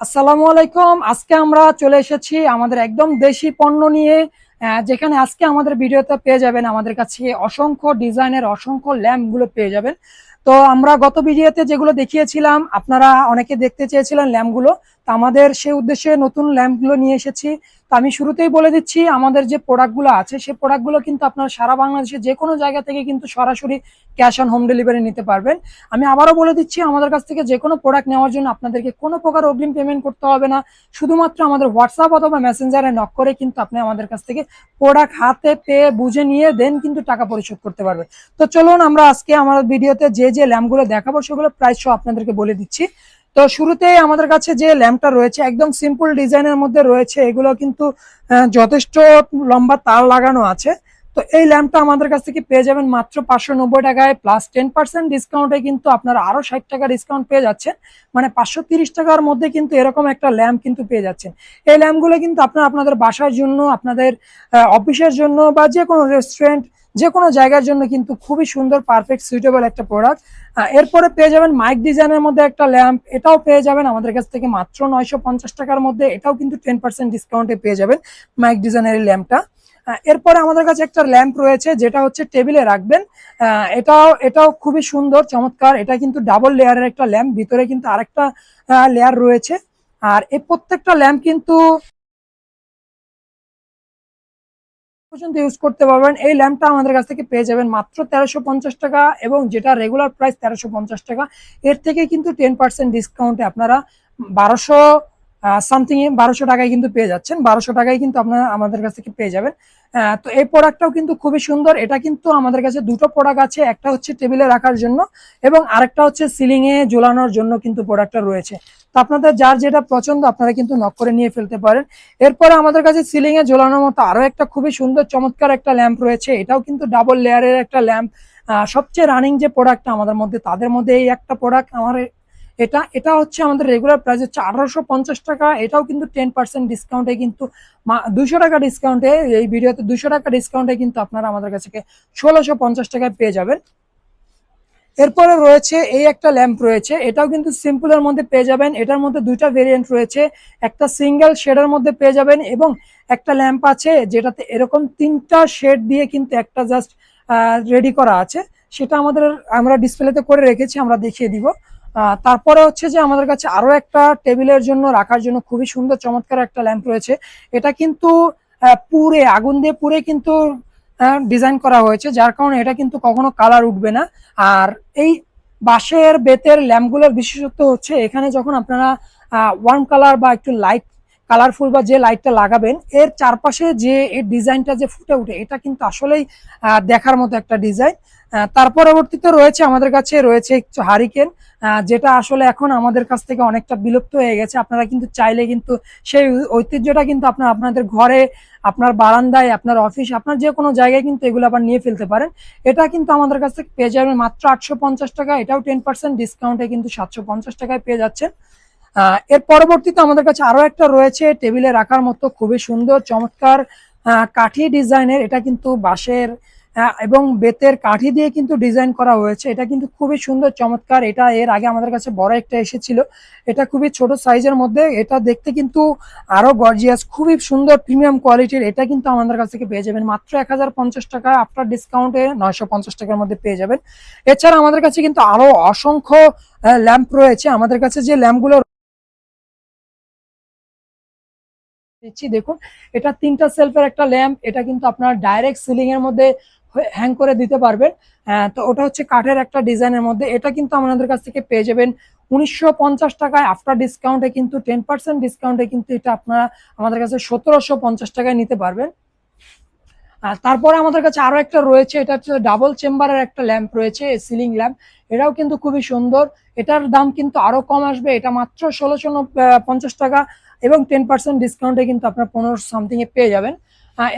আসসালামু আলাইকুম। আজকে আমরা চলে এসেছি আমাদের একদম দেশি পণ্য নিয়ে, যেখানে আজকে আমাদের ভিডিওতে পেয়ে যাবেন আমাদের কাছে অসংখ্য ডিজাইনের অসংখ্য ল্যাম্প গুলো পেয়ে যাবেন। তো আমরা গত ভিডিওতে যেগুলো দেখিয়েছিলাম আপনারা অনেকে দেখতে চেয়েছিলেন ল্যাম্পগুলো, তো আমাদের সেই উদ্দেশ্যে নতুন ল্যাম্পগুলো নিয়ে এসেছি। তো আমি শুরুতেই বলে দিচ্ছি আমাদের যে প্রোডাক্টগুলো আছে সেই প্রোডাক্টগুলো কিন্তু আপনারা সারা বাংলাদেশে যে কোনো জায়গা থেকে কিন্তু সরাসরি ক্যাশ অন হোম ডেলিভারি নিতে পারবেন। আমি আবারও বলে দিচ্ছি আমাদের কাছ থেকে যে কোনো প্রোডাক্ট নেওয়ার জন্য আপনাদেরকে কোনো প্রকার অগ্রিম পেমেন্ট করতে হবে না। শুধুমাত্র আমাদের হোয়াটসঅ্যাপ অথবা মেসেঞ্জারে নক করে কিন্তু আপনি আমাদের কাছ থেকে প্রোডাক্ট হাতে পেয়ে বুঝে নিয়ে দেন কিন্তু টাকা পরিশোধ করতে পারবেন। তো চলুন আমরা আজকে আমার ভিডিওতে যে যে ল্যাম্পগুলো দেখাবো সেগুলো প্রাইস সহ আপনাদেরকে বলে দিচ্ছি। তো শুরুতে আমাদের কাছে যে ল্যাম্পটা রয়েছে একদম সিম্পল ডিজাইনের মধ্যে রয়েছে, এগুলো কিন্তু যথেষ্ট লম্বা তার লাগানো আছে। তো এই ল্যাম্পটা আমাদের কাছ থেকে পেয়ে যাবেন মাত্র 590 টাকায়, প্লাস 10% ডিসকাউন্টে কিন্তু আপনারা আরো 60 টাকা ডিসকাউন্ট পেয়ে যাচ্ছেন। মানে 530 টাকার মধ্যে কিন্তু এরকম একটা ল্যাম্প কিন্তু পেয়ে যাচ্ছেন। এই ল্যাম্পগুলো কিন্তু আপনারা আপনাদের বাসার জন্য, আপনাদের অফিসের জন্য বা যে কোনো রেস্টুরেন্ট, যে কোনো জায়গার জন্য কিন্তু খুবই সুন্দর পারফেক্ট সুইটেবল একটা প্রোডাক্ট। এরপরে পেয়ে যাবেন মাইক ডিজাইনের মধ্যে একটা ল্যাম্প, এটাও পেয়ে যাবেন আমাদের কাছ থেকে মাত্র 950 টাকার মধ্যে। এটাও কিন্তু 10% ডিসকাউন্টে পেয়ে যাবেন মাইক ডিজাইনের এই ল্যাম্পটা। এরপরে আমাদের কাছে একটা ল্যাম্প রয়েছে যেটা হচ্ছে টেবিলে রাখবেন। এটাও এটাও খুবই সুন্দর চমৎকার। এটা কিন্তু ডাবল লেয়ারের একটা ল্যাম্প, ভিতরে কিন্তু আরেকটা লেয়ার রয়েছে। আর এই প্রত্যেকটা ল্যাম্প কিন্তু পর্যন্ত ইউজ করতে পারবেন। এই ল্যাম্পটা আমাদের কাছ থেকে পেয়ে যাবেন মাত্র 1350 টাকা, এবং যেটা রেগুলার প্রাইস 1350 টাকা, এর থেকে কিন্তু 10% ডিসকাউন্টে আপনারা 1200 সামথিং 1200 টাকায় কিন্তু পেয়ে যাচ্ছেন। 1200 টাকায় কিন্তু আপনারা আমাদের কাছ থেকে পেয়ে যাবেন। তো এই প্রোডাক্টটাও কিন্তু খুবই সুন্দর। এটা কিন্তু আমাদের কাছে দুটো প্রোডাক্ট আছে, একটা হচ্ছে টেবিলে রাখার জন্য এবং আরেকটা হচ্ছে সিলিং এ ঝোলানোর জন্য কিন্তু প্রোডাক্টটা রয়েছে। তো আপনাদের যার যেটা পছন্দ আপনারা কিন্তু নক করে নিয়ে ফেলতে পারেন। এরপরে আমাদের কাছে সিলিং এ ঝোলানোর মতো আরো একটা খুবই সুন্দর চমৎকার একটা ল্যাম্প রয়েছে। এটাও কিন্তু ডাবল লেয়ারের একটা ল্যাম্প। সবচেয়ে রানিং যে প্রোডাক্টটা আমাদের মধ্যে, তাদের মধ্যে এই একটা প্রোডাক্ট আমার এটা এটা হচ্ছে আমাদের রেগুলার প্রাইস হচ্ছে 1850 টাকা। এটাও কিন্তু 10% ডিসকাউন্টে কিন্তু 200 টাকা ডিসকাউন্টে, এই ভিডিওতে 200 টাকা ডিসকাউন্টে কিন্তু আপনারা আমাদের কাছে 1650 টাকায় পেয়ে যাবেন। এরপরে রয়েছে এই একটা ল্যাম্প রয়েছে, এটাও কিন্তু সিম্পলের মধ্যে পেয়ে যাবেন। এটার মধ্যে দুইটা ভেরিয়েন্ট রয়েছে, একটা সিঙ্গেল শেডের মধ্যে পেয়ে যাবেন এবং একটা ল্যাম্প আছে যেটাতে এরকম তিনটা শেড দিয়ে কিন্তু একটা জাস্ট রেডি করা আছে। সেটা আমরা ডিসপ্লেতে করে রেখেছি, আমরা দেখিয়ে দিব। তারপরে হচ্ছে যে আমাদের কাছে আরো একটা টেবিলের জন্য রাখার জন্য খুবই সুন্দর চমৎকার একটা ল্যাম্প রয়েছে। এটা কিন্তু পুরে আগুন দিয়ে পুরে কিন্তু ডিজাইন করা হয়েছে, যার কারণে এটা কিন্তু কখনো কালার উঠবে না। আর এই বাঁশের বেতের ল্যাম্পগুলোর বিশেষত্ব হচ্ছে এখানে যখন আপনারা ওয়ার্ম কালার বা একটু লাইট কালারফুল বা যে লাইটটা লাগাবেন, এর চারপাশে যে এই ডিজাইনটা যে ফুটে উঠে, এটা কিন্তু আসলেই দেখার মতো একটা ডিজাইন। তার পরবর্তীতে রয়েছে আমাদের কাছে রয়েছে একটু হারিকেন, যেটা আসলে এখন আমাদের কাছ থেকে অনেকটা বিলুপ্ত হয়ে গেছে। আপনারা কিন্তু চাইলে কিন্তু সেই ঐতিহ্যটা কিন্তু আপনার আপনাদের ঘরে, আপনার বারান্দায়, আপনার অফিস, আপনার যে কোনো জায়গায় কিন্তু এগুলো আবার নিয়ে ফেলতে পারেন। এটা কিন্তু আমাদের কাছ থেকে পেয়ে যাবেন মাত্র 850 টাকা। এটাও 10% ডিসকাউন্টে কিন্তু 750 টাকায় পেয়ে যাচ্ছে। এর পরবর্তীতে আমাদের কাছে আরো একটা রয়েছে টেবিলে রাখার মতো খুবই সুন্দর চমৎকার কাঠি ডিজাইনের। এটা কিন্তু বাঁশের এবং বেতের কাঠি দিয়ে কিন্তু ডিজাইন করা হয়েছে। এটা কিন্তু খুবই সুন্দর চমৎকার। এটা এর আগে আমাদের কাছে বড় একটা এসেছিল, এটা খুবই ছোট সাইজের মধ্যে। এটা দেখতে কিন্তু আরো গর্জিয়াস, খুবই সুন্দর প্রিমিয়াম কোয়ালিটির। এটা কিন্তু আমাদের কাছ থেকে পেয়ে যাবেন মাত্র 1050 টাকা, আফটার ডিসকাউন্টে 950 টাকার মধ্যে পেয়ে যাবেন। এছাড়া আমাদের কাছে কিন্তু আরো অসংখ্য ল্যাম্প রয়েছে। আমাদের কাছে যে ল্যাম্পগুলো দিচ্ছি দেখুন, এটা তিনটা সেলফের একটা ল্যাম্প। এটা কিন্তু আপনার ডাইরেক্ট সিলিং এর মধ্যে হ্যাং করে দিতে পারবেন। তো ওটা হচ্ছে কাঠের একটা ডিজাইনের মধ্যে। এটা কিন্তু আমাদের কাছ থেকে পেয়ে যাবেন 1950 টাকায়, আফটার ডিসকাউন্টে কিন্তু 10% ডিসকাউন্টে কিন্তু এটা আপনারা আমাদের কাছে 1750 টাকায় নিতে পারবেন। তারপরে আমাদের কাছে আরো একটা রয়েছে, এটা হচ্ছে ডাবল চেম্বারের একটা ল্যাম্প রয়েছে, সিলিং ল্যাম্প। এটাও কিন্তু খুবই সুন্দর। এটার দাম কিন্তু আরো কম আসবে, এটা মাত্র 1650 টাকা এবং 10% ডিসকাউন্টে কিন্তু আপনার 15 সামথিং এ পেয়ে যাবেন।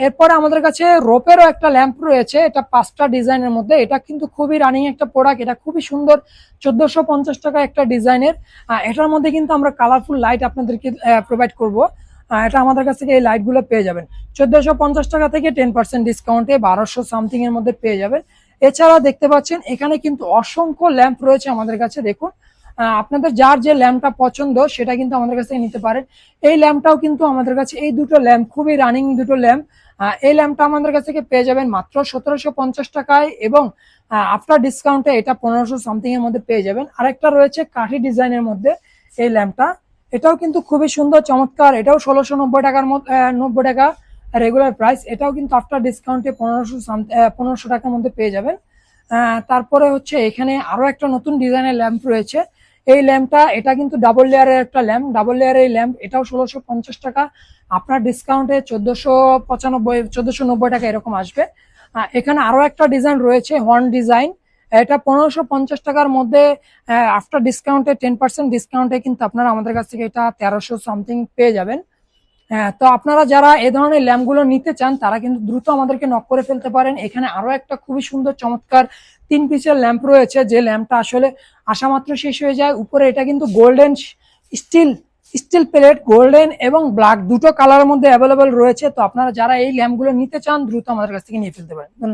এরপরে আমাদের কাছে রোপেরও একটা ল্যাম্প রয়েছে, এটা 5টা ডিজাইনের মধ্যে। এটা কিন্তু খুবই রানিং একটা প্রোডাক্ট, এটা খুবই সুন্দর, 1450 টাকা একটা ডিজাইনের। এটার মধ্যে কিন্তু আমরা কালারফুল লাইট আপনাদেরকে প্রোভাইড করব। এটা আমাদের কাছ থেকে এই লাইট গুলো পেয়ে যাবেন 1450 টাকা থেকে 10% ডিসকাউন্টে 1200 সামথিং এর মধ্যে পেয়ে যাবেন। এছাড়া দেখতে পাচ্ছেন এখানে কিন্তু অসংখ্য ল্যাম্প রয়েছে আমাদের কাছে। দেখুন, আপনাদের যার যে ল্যাম্পটা পছন্দ সেটা কিন্তু আমাদের কাছ থেকে নিতে পারেন। এই ল্যাম্পটাও কিন্তু আমাদের কাছে, এই দুটো ল্যাম্প খুবই রানিং দুটো ল্যাম্প। এই ল্যাম্পটা আমাদের কাছ থেকে পেয়ে যাবেন মাত্র 1750 টাকায়, এবং আফটার ডিসকাউন্টে এটা 1500 সামথিং এর মধ্যে পেয়ে যাবেন। আরেকটা রয়েছে কাঠি ডিজাইনের মধ্যে এই ল্যাম্পটা, এটাও কিন্তু খুবই সুন্দর চমৎকার, এটাও 1690 টাকার মধ্যে, 90 টাকা রেগুলার প্রাইস। এটাও কিন্তু আফটার ডিসকাউন্টে 1500 টাকার মধ্যে পেয়ে যাবেন। তারপরে হচ্ছে এখানে আরো একটা নতুন ডিজাইনের ল্যাম্প রয়েছে। এই ল্যাম্পটা, এটা কিন্তু ডাবল লেয়ারের একটা ল্যাম্প, ডাবল লেয়ারের ল্যাম্প, এটাও 1650 টাকা, আপনার ডিসকাউন্টে 1495 1490 টাকা এরকম আসবে। এখানে আরো একটা ডিজাইন রয়েছে হর্ন ডিজাইন, এটা 1550 টাকার মধ্যে, আফটার ডিসকাউন্টে 10% ডিসকাউন্টে কিন্তু আপনারা আমাদের কাছ থেকে এটা 1300 সামথিং পেয়ে যাবেন। হ্যাঁ, তো আপনারা যারা এই ধরনের ল্যাম্পগুলো নিতে চান তারা কিন্তু দ্রুত আমাদেরকে নক করে ফেলতে পারেন। এখানে আরো একটা খুবই সুন্দর চমৎকার 3 পিসের ল্যাম্প রয়েছে, যে ল্যাম্পটা আসলে আসা মাত্র শেষ হয়ে যায়। উপরে এটা কিন্তু golden still still plate, golden এবং ব্ল্যাক দুটো কালারের মধ্যে অ্যাভেলেবেল রয়েছে। তো আপনারা যারা এই ল্যাম্পগুলো নিতে চান দ্রুত আমাদের কাছ থেকে নিয়ে ফেলতে পারেন। ধন্যবাদ।